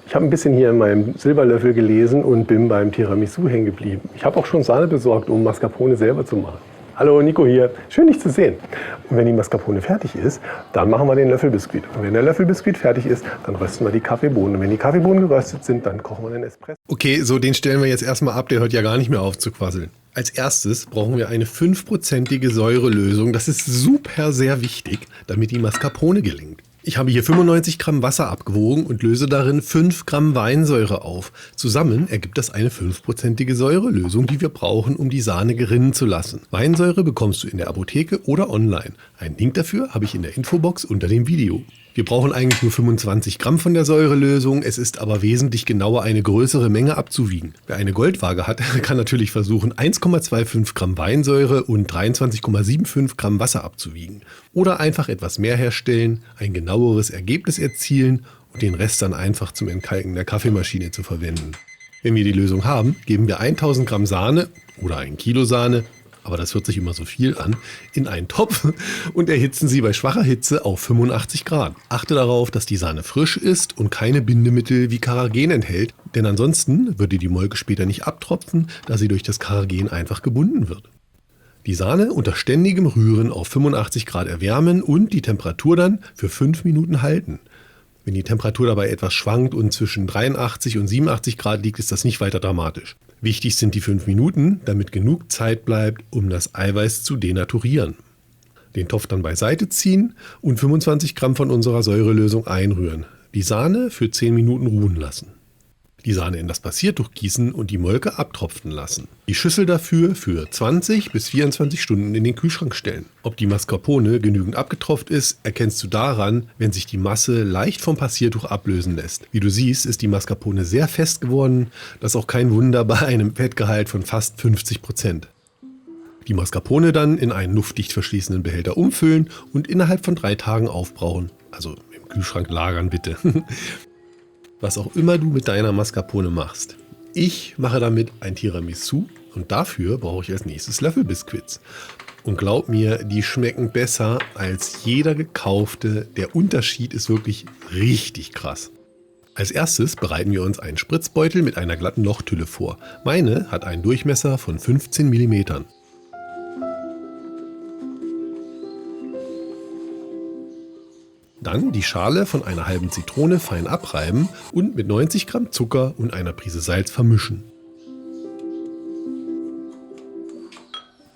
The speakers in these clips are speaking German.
Ich habe ein bisschen hier in meinem Silberlöffel gelesen und bin beim Tiramisu hängen geblieben. Ich habe auch schon Sahne besorgt, um Mascarpone selber zu machen. Hallo, Nico hier. Schön, dich zu sehen. Und wenn die Mascarpone fertig ist, dann machen wir den Löffelbiskuit. Und wenn der Löffelbiskuit fertig ist, dann rösten wir die Kaffeebohnen. Und wenn die Kaffeebohnen geröstet sind, dann kochen wir den Espresso. Okay, so den stellen wir jetzt erstmal ab, der hört ja gar nicht mehr auf zu quasseln. Als erstes brauchen wir eine 5%ige Säurelösung. Das ist super sehr wichtig, damit die Mascarpone gelingt. Ich habe hier 95 Gramm Wasser abgewogen und löse darin 5 Gramm Weinsäure auf. Zusammen ergibt das eine 5%ige Säurelösung, die wir brauchen, um die Sahne gerinnen zu lassen. Weinsäure bekommst du in der Apotheke oder online. Einen Link dafür habe ich in der Infobox unter dem Video. Wir brauchen eigentlich nur 25 Gramm von der Säurelösung, es ist aber wesentlich genauer, eine größere Menge abzuwiegen. Wer eine Goldwaage hat, kann natürlich versuchen, 1,25 Gramm Weinsäure und 23,75 Gramm Wasser abzuwiegen. Oder einfach etwas mehr herstellen, ein genaueres Ergebnis erzielen und den Rest dann einfach zum Entkalken der Kaffeemaschine zu verwenden. Wenn wir die Lösung haben, geben wir 1000 Gramm Sahne oder 1 Kilo Sahne, aber das hört sich immer so viel an, in einen Topf und erhitzen sie bei schwacher Hitze auf 85 Grad. Achte darauf, dass die Sahne frisch ist und keine Bindemittel wie Karagen enthält, denn ansonsten würde die Molke später nicht abtropfen, da sie durch das Karagen einfach gebunden wird. Die Sahne unter ständigem Rühren auf 85 Grad erwärmen und die Temperatur dann für 5 Minuten halten. Wenn die Temperatur dabei etwas schwankt und zwischen 83 und 87 Grad liegt, ist das nicht weiter dramatisch. Wichtig sind die 5 Minuten, damit genug Zeit bleibt, um das Eiweiß zu denaturieren. Den Topf dann beiseite ziehen und 25 Gramm von unserer Säurelösung einrühren. Die Sahne für 10 Minuten ruhen lassen. Die Sahne in das Passiertuch gießen und die Molke abtropfen lassen. Die Schüssel dafür für 20 bis 24 Stunden in den Kühlschrank stellen. Ob die Mascarpone genügend abgetropft ist, erkennst du daran, wenn sich die Masse leicht vom Passiertuch ablösen lässt. Wie du siehst, ist die Mascarpone sehr fest geworden. Das ist auch kein Wunder bei einem Fettgehalt von fast 50%. Die Mascarpone dann in einen luftdicht verschließenden Behälter umfüllen und innerhalb von 3 Tagen aufbrauchen. Also im Kühlschrank lagern bitte. Was auch immer du mit deiner Mascarpone machst. Ich mache damit ein Tiramisu und dafür brauche ich als nächstes Löffelbiskuits. Und glaub mir, die schmecken besser als jeder gekaufte. Der Unterschied ist wirklich richtig krass. Als erstes bereiten wir uns einen Spritzbeutel mit einer glatten Lochtülle vor. Meine hat einen Durchmesser von 15 mm. Dann die Schale von einer halben Zitrone fein abreiben und mit 90 Gramm Zucker und einer Prise Salz vermischen.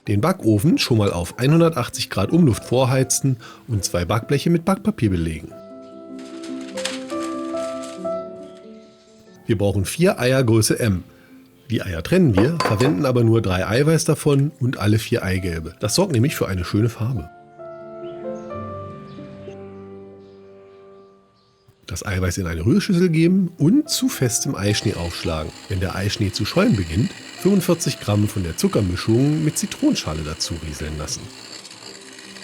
Den Backofen schon mal auf 180 Grad Umluft vorheizen und 2 Backbleche mit Backpapier belegen. Wir brauchen 4 Eier Größe M. Die Eier trennen wir, verwenden aber nur 3 Eiweiß davon und alle 4 Eigelbe. Das sorgt nämlich für eine schöne Farbe. Das Eiweiß in eine Rührschüssel geben und zu festem Eischnee aufschlagen. Wenn der Eischnee zu schäumen beginnt, 45 Gramm von der Zuckermischung mit Zitronenschale dazu rieseln lassen.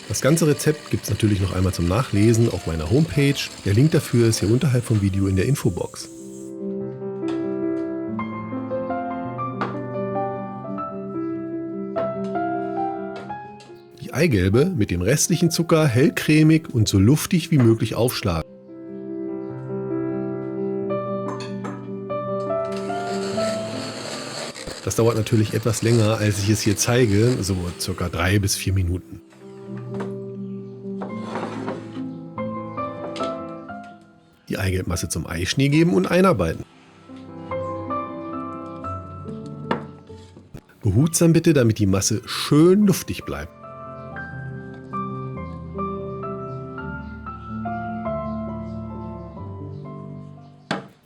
Das ganze Rezept gibt es natürlich noch einmal zum Nachlesen auf meiner Homepage. Der Link dafür ist hier unterhalb vom Video in der Infobox. Die Eigelbe mit dem restlichen Zucker hellcremig und so luftig wie möglich aufschlagen. Das dauert natürlich etwas länger, als ich es hier zeige, so ca. 3 bis 4 Minuten. Die Eigelbmasse zum Eischnee geben und einarbeiten. Behutsam bitte, damit die Masse schön luftig bleibt.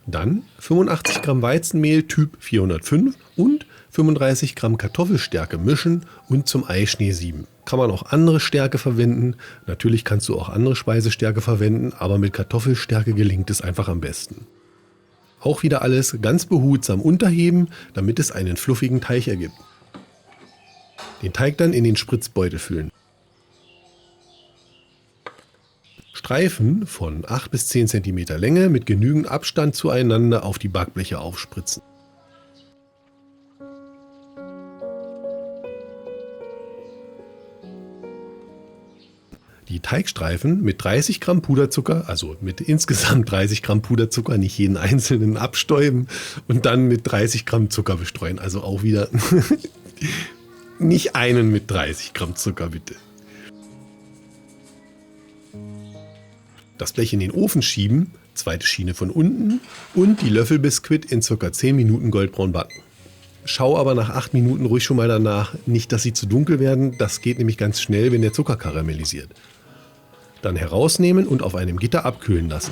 Dann 85 Gramm Weizenmehl Typ 405 und 35 Gramm Kartoffelstärke mischen und zum Eischnee sieben. Kann man auch andere Stärke verwenden. Natürlich kannst du auch andere Speisestärke verwenden, aber mit Kartoffelstärke gelingt es einfach am besten. Auch wieder alles ganz behutsam unterheben, damit es einen fluffigen Teig ergibt. Den Teig dann in den Spritzbeutel füllen. Streifen von 8 bis 10 cm Länge mit genügend Abstand zueinander auf die Backbleche aufspritzen. Die die Teigstreifen mit 30 Gramm Puderzucker, also mit insgesamt 30 Gramm Puderzucker, nicht jeden einzelnen abstäuben und dann mit 30 Gramm Zucker bestreuen. Also auch wieder nicht einen mit 30 Gramm Zucker, bitte. Das Blech in den Ofen schieben, zweite Schiene von unten und die Löffelbiskuit in ca. 10 Minuten goldbraun backen. Schau aber nach 8 Minuten ruhig schon mal danach, nicht dass sie zu dunkel werden, das geht nämlich ganz schnell, wenn der Zucker karamellisiert. Dann herausnehmen und auf einem Gitter abkühlen lassen.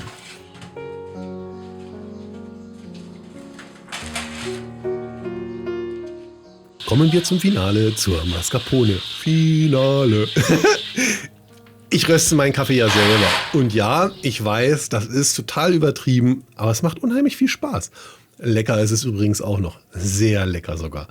Kommen wir zum Finale, zur Mascarpone. Finale. Ich röste meinen Kaffee ja selber. Und ja, ich weiß, das ist total übertrieben, aber es macht unheimlich viel Spaß. Lecker ist es übrigens auch noch. Sehr lecker sogar.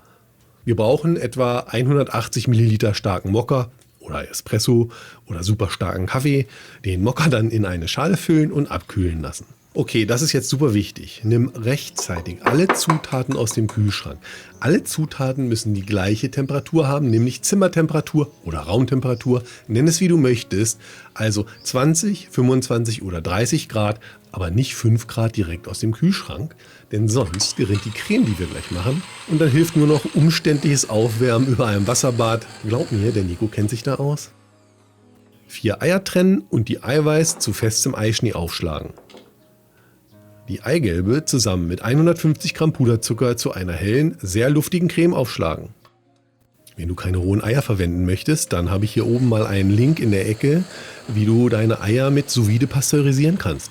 Wir brauchen etwa 180 Milliliter starken Mokka oder Espresso oder super starken Kaffee. Den Mokka dann in eine Schale füllen und abkühlen lassen. Okay, das ist jetzt super wichtig. Nimm rechtzeitig alle Zutaten aus dem Kühlschrank. Alle Zutaten müssen die gleiche Temperatur haben, nämlich Zimmertemperatur oder Raumtemperatur. Nenn es wie du möchtest. Also 20, 25 oder 30 Grad, aber nicht 5 Grad direkt aus dem Kühlschrank. Denn sonst gerinnt die Creme, die wir gleich machen. Und dann hilft nur noch umständliches Aufwärmen über einem Wasserbad. Glaub mir, der Nico kennt sich da aus. 4 Eier trennen und die Eiweiß zu festem Eischnee aufschlagen. Die Eigelbe zusammen mit 150 Gramm Puderzucker zu einer hellen, sehr luftigen Creme aufschlagen. Wenn du keine rohen Eier verwenden möchtest, dann habe ich hier oben mal einen Link in der Ecke, wie du deine Eier mit Sous-Vide pasteurisieren kannst.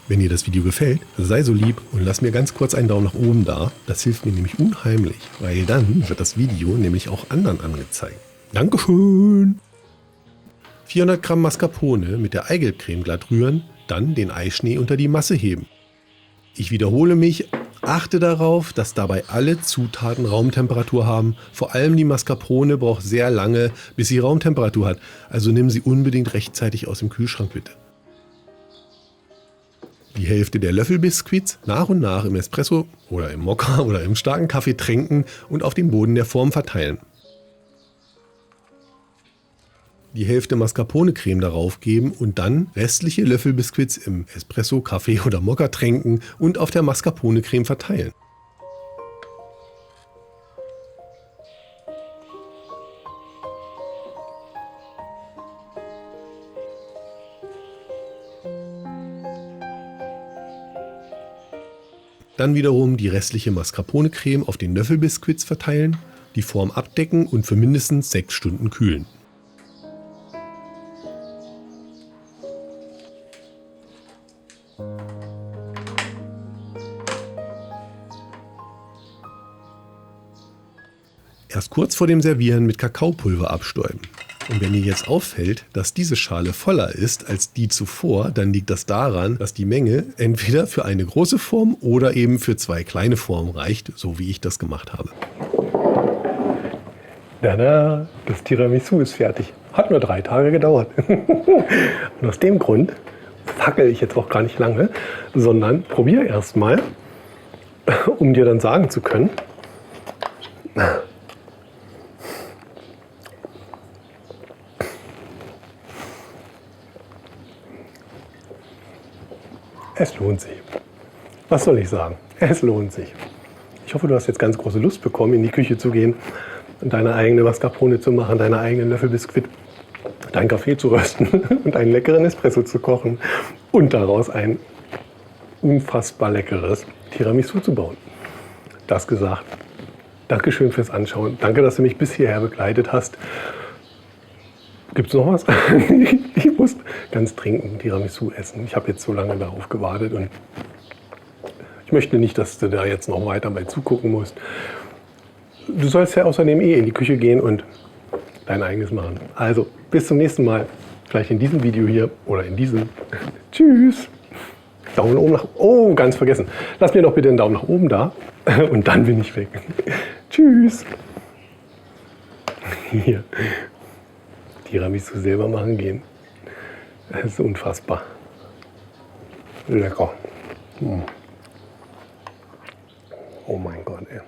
Wenn dir das Video gefällt, sei so lieb und lass mir ganz kurz einen Daumen nach oben da. Das hilft mir nämlich unheimlich, weil dann wird das Video nämlich auch anderen angezeigt. Dankeschön! 400 Gramm Mascarpone mit der Eigelbcreme glatt rühren, dann den Eischnee unter die Masse heben. Ich wiederhole mich, achte darauf, dass dabei alle Zutaten Raumtemperatur haben. Vor allem die Mascarpone braucht sehr lange, bis sie Raumtemperatur hat. Also nimm sie unbedingt rechtzeitig aus dem Kühlschrank bitte. Die Hälfte der Löffelbiskuits nach und nach im Espresso oder im Mokka oder im starken Kaffee tränken und auf dem Boden der Form verteilen. Die Hälfte Mascarpone-Creme darauf geben und dann restliche Löffelbiskuits im Espresso, Kaffee oder Mokka tränken und auf der Mascarpone-Creme verteilen. Dann wiederum die restliche Mascarpone-Creme auf den Löffelbiskuits verteilen, die Form abdecken und für mindestens 6 Stunden kühlen. Erst kurz vor dem Servieren mit Kakaopulver abstäuben. Und wenn dir jetzt auffällt, dass diese Schale voller ist als die zuvor, dann liegt das daran, dass die Menge entweder für eine große Form oder eben für 2 kleine Formen reicht, so wie ich das gemacht habe. Tada, das Tiramisu ist fertig. Hat nur 3 Tage gedauert. Und aus dem Grund fackel ich jetzt auch gar nicht lange, sondern probiere erst mal, um dir dann sagen zu können, es lohnt sich. Was soll ich sagen? Es lohnt sich. Ich hoffe, du hast jetzt ganz große Lust bekommen, in die Küche zu gehen und deine eigene Mascarpone zu machen, deine eigenen Löffelbiskuit, deinen Kaffee zu rösten und einen leckeren Espresso zu kochen und daraus ein unfassbar leckeres Tiramisu zu bauen. Das gesagt. Dankeschön fürs Anschauen. Danke, dass du mich bis hierher begleitet hast. Gibt es noch was? Ich muss ganz dringend Tiramisu essen. Ich habe jetzt so lange darauf gewartet und ich möchte nicht, dass du da jetzt noch weiter bei zugucken musst. Du sollst ja außerdem in die Küche gehen und dein eigenes machen. Also, bis zum nächsten Mal. Vielleicht in diesem Video hier oder in diesem. Tschüss. Daumen oben nach... Oh, ganz vergessen. Lass mir doch bitte einen Daumen nach oben da und dann bin ich weg. Tschüss. Hier. Tiramisu selber machen gehen. Das ist unfassbar. Lecker. Oh mein Gott, ey.